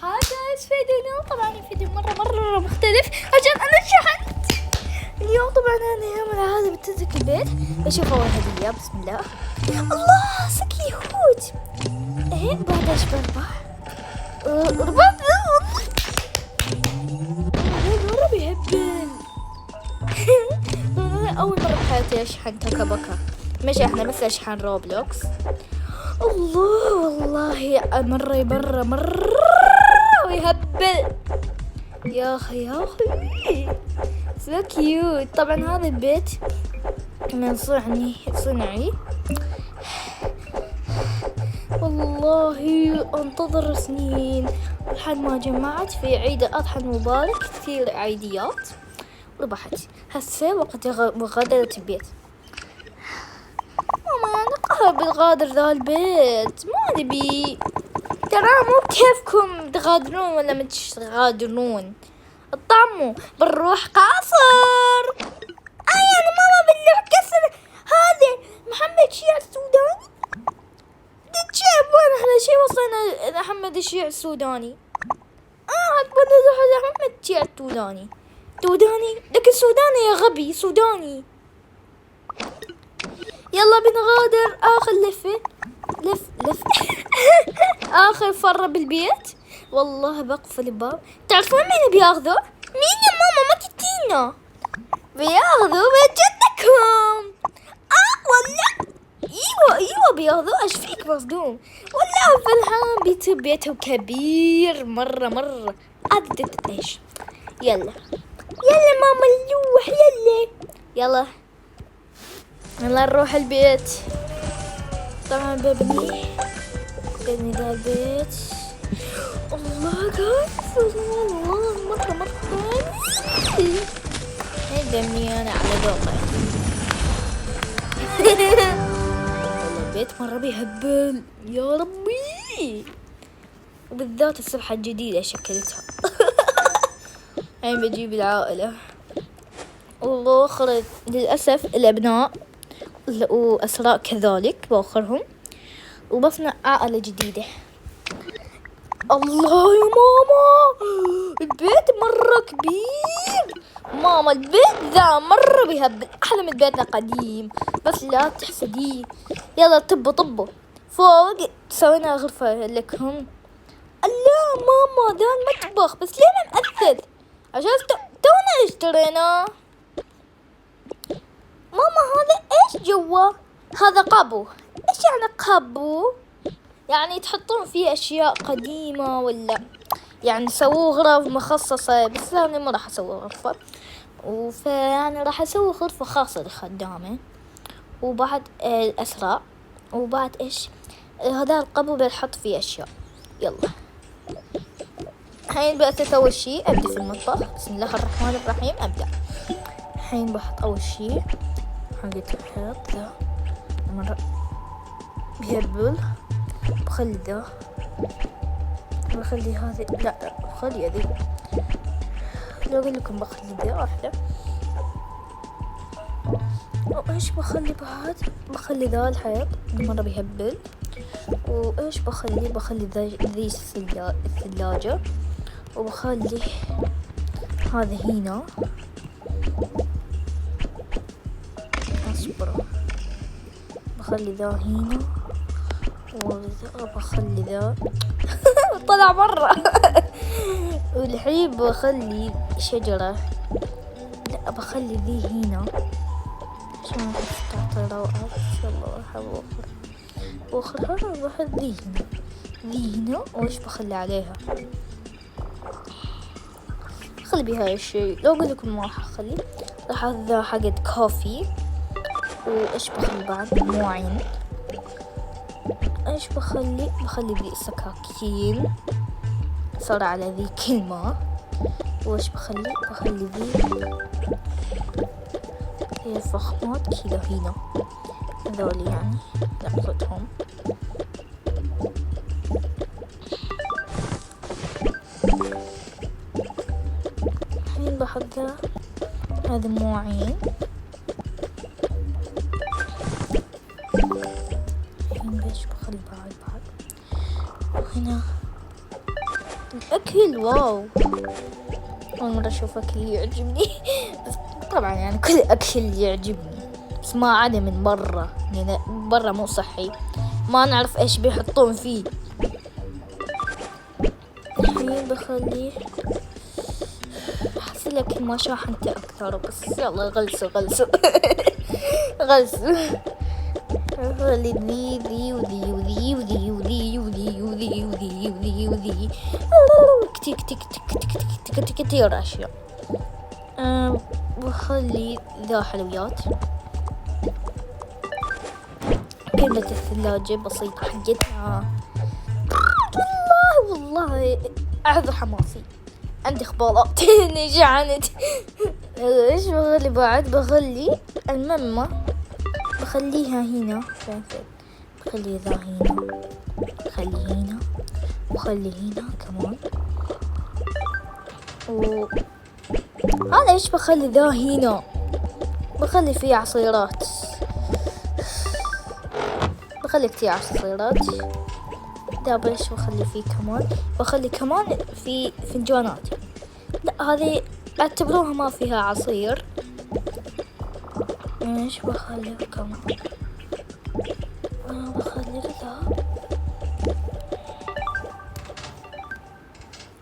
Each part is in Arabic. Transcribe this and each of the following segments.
هاي جايز فيديو طبعا فيديو مرة مختلف عشان أنا شحنت اليوم. طبعا أنا يوم العادة بتترك البيت بشوف أول هدية. بسم الله. الله سكي هوت إيه بعد إيش بربح ربط مرة بيهبل. أول مرة بحياتي أشحن تاكا بكا، مش إحنا بس أشحن روبلوكس. الله والله مرة ويهبل يا أخي سو كيوت. طبعا هذا البيت من صنعي والله انتظر سنين لحد ما جمعت في عيد الأضحى المبارك كثير عيديات ربحت. هسه وقت مغادرة البيت. ماما أنا قهر بالغادر ذا البيت، ما نبي. ترى مو بكيفكم تغادرون ولا ما تغادرون، اطعموا بنروح قصر. أنا ماما بنروح قصر. هذا محمد شيع السوداني تتشعب وين احنا شي وصلنا محمد الشيع السوداني. أكبر نروح محمد الشيع السوداني لك السوداني يا غبي سوداني. يلا بنغادر آخر لف آخر فرة بالبيت. والله بقفل الباب. تعرفون مين بياخذوا؟ مين يا ماما ما تتينا بياخذوا من جدكم. والله ايوه بياخذوا. ايش فيك مصدوم؟ والله فالحين بيته كبير مرة عدت ايش. يلا ماما نروح. يلا نروح البيت. طبعا ببني ذا البيت. الله جايز والله مرة دمي انا على ذوقي. والله البيت مرة بيهبل يا ربي، وبالذات السبحة الجديدة شكلتها. الحين بجيب العائلة. والله خرج للأسف الأبناء وأسراء كذلك بآخرهم، وبصنع عائلة جديدة. الله يا ماما البيت مرة كبير. ماما البيت ذا مرة بيهبل، أحلى من بيتنا قديم بس لا تحسديه. يلا طبوا فوق سوينا غرفة لكم. الله ماما ذا المطبخ بس ليه ما مأثث عشان تونا اشترينا. ماما هذا ايش جوا؟ هذا قابو. ايش يعني قابو؟ يعني تحطون فيه اشياء قديمة ولا يعني سووا غرف مخصصة؟ بس انا ما راح اسوي غرفة، يعني راح اسوي غرفة خاصة للخدامة وبعد الاسراء. وبعد ايش هذا القابو بنحط فيه اشياء. يلا الحين بأسس اول شيء ابدا في المطبخ. بسم الله الرحمن الرحيم. ابدا الحين بحط اول شيء حقت الحيط ذا مرة بيهبل. بخلي ذا بخلي هذه لا بخلي هذه. لو اقول لكم بخلي ذا واحدة. وايش بخلي بعد؟ بخلي ذا الحيط مرة بيهبل. وايش بخلي ذي الثلاجة. وبخلي هذا هنا اصبر. بخلي ذا هنا وذا بخلي ذا طلع مرة. والحين بخلي شجرة. لا بخلي ذي هنا عشان تعطي روعة. ان شاء الله راح واخرها بحط ذي هنا. وايش بخلي عليها؟ خلي بها الشيء. لو اقول لكم ما راح اخلي راح ذا حقت كوفي. وايش بخلي بعد؟ مواعين. ايش بخلي ذي السكاكين صار على ذي كلمة. وايش بخلي ذي هي الفخمات كذا هنا هذول يعني نحطهم. الحين بحط هذا مواعين. الحين بخلي بعد وهنا الأكل واو، أول مرة أشوف أكل يعجبني. بس طبعا يعني كل أكل يعجبني، بس ما عدا من برا، يعني برا مو صحي، ما نعرف إيش بيحطون فيه. الحين بخليه، أحس الأكل ما شاحنته أكثر، بس يلا غلسوا غلسوا. غلسوا. خلي ذي وذي وذي وذي وذي وذي وذي وذي وذي وذي كتير كتير كتير كتير كتير كتير أشياء. بخلي ذا حلويات. كلمة الثلاجة بسيطة حقتنا. والله أعذر حماسي، عندي خبالات. إني جعانت. إيش بخلي بعد؟ بخلي الممة، بخليها هنا. بخلي ذا هنا، بخلي هنا، بخلي هنا كمان. هذا إيش بخلي ذا هنا؟ بخلي فيه عصيرات، بخلي كتير عصيرات. ده بيش بخلي فيه كمان، بخلي كمان في فنجانات. لا هذه اعتبروها ما فيها عصير. ايش بخلي كمان؟ بخلي ذا.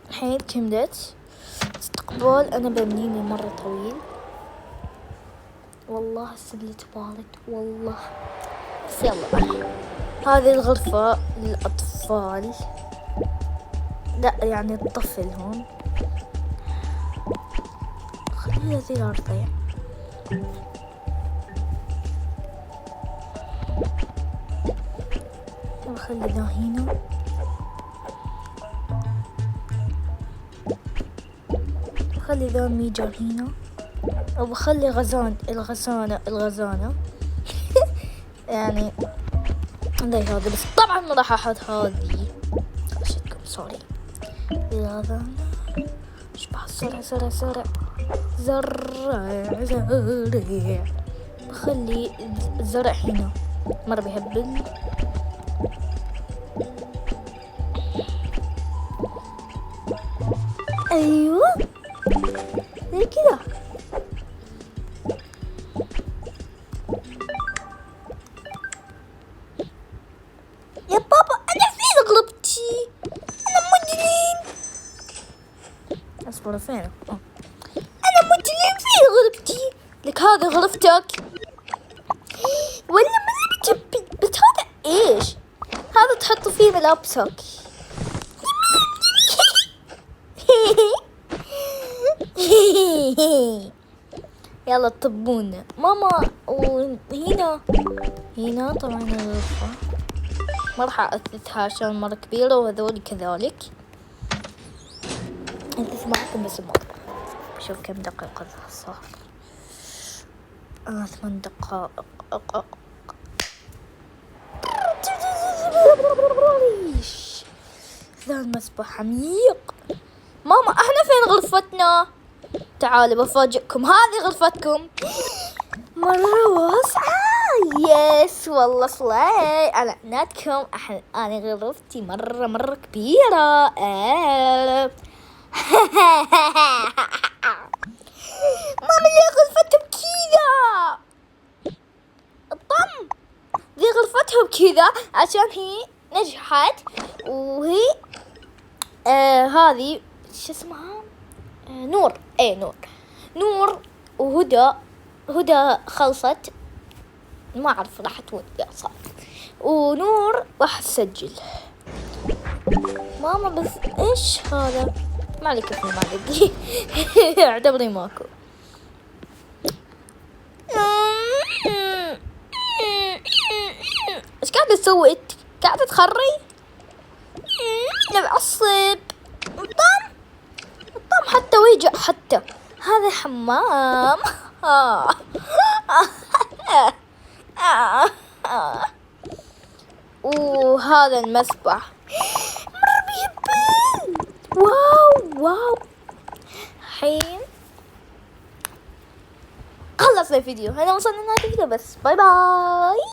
الحين كملت. استقبال أنا ببنيني مرة طويل، والله السبلة بارد والله. بس يلا، هذه الغرفة للأطفال، لا يعني الطفل هون. خليها زي الأرضية. بخلي ذا هنا، بخلي ذا ميجر هنا، وبخلي الغزانة. يعني عندي هذا، بس طبعا ما راح احط هذه، غشتكم سوري. الغزانة اشبح سرع زرع. بخلي الزرع هنا، مرة بيهبل. ايوه زي كذا. يا بابا انا فين غلبتي؟ انا مجرم. اصبر فين؟ انا مجرم، فين غلبتي؟ لك هذه غرفتك ولا ما تبي؟ بس هذا ايش؟ هذا تحط فيه ملابسك. يلا طبونا ماما. وهنا طبعا الغرفة ما راح أثثها عشان مرة كبيرة، وهذولي كذلك. أثث معكم بس المرة. شوف كم دقيقة صار. 8 دقائق. ذا المسبح عميق. ماما احنا فين غرفتنا؟ تعالوا بفاجئكم، هذه غرفتكم مرة واسعة. يس والله صلاي على عنادكم. أنا غرفتي مرة كبيرة. ماما ليه غرفتها بكذا؟ الطم ذي غرفتها بكذا عشان هي نجحت، وهي هذه شو اسمها؟ نور. نور وهدى خلصت، ما أعرف راحت وين يا صار. ونور راح تسجل. ماما بس إيش هذا؟ ما عليك اسمي، ما عليك. اعتبري ماكو. إيش قاعدة تسوي أنت؟ قاعدة تخري؟ أنا بعصب. الطم حتى ويجع حتى. هذا حمام. وهذا المسبح مرة بيهبل. واو. حين خلصنا الفيديو، هنا وصلنا لنهاية الفيديو، بس باي باي.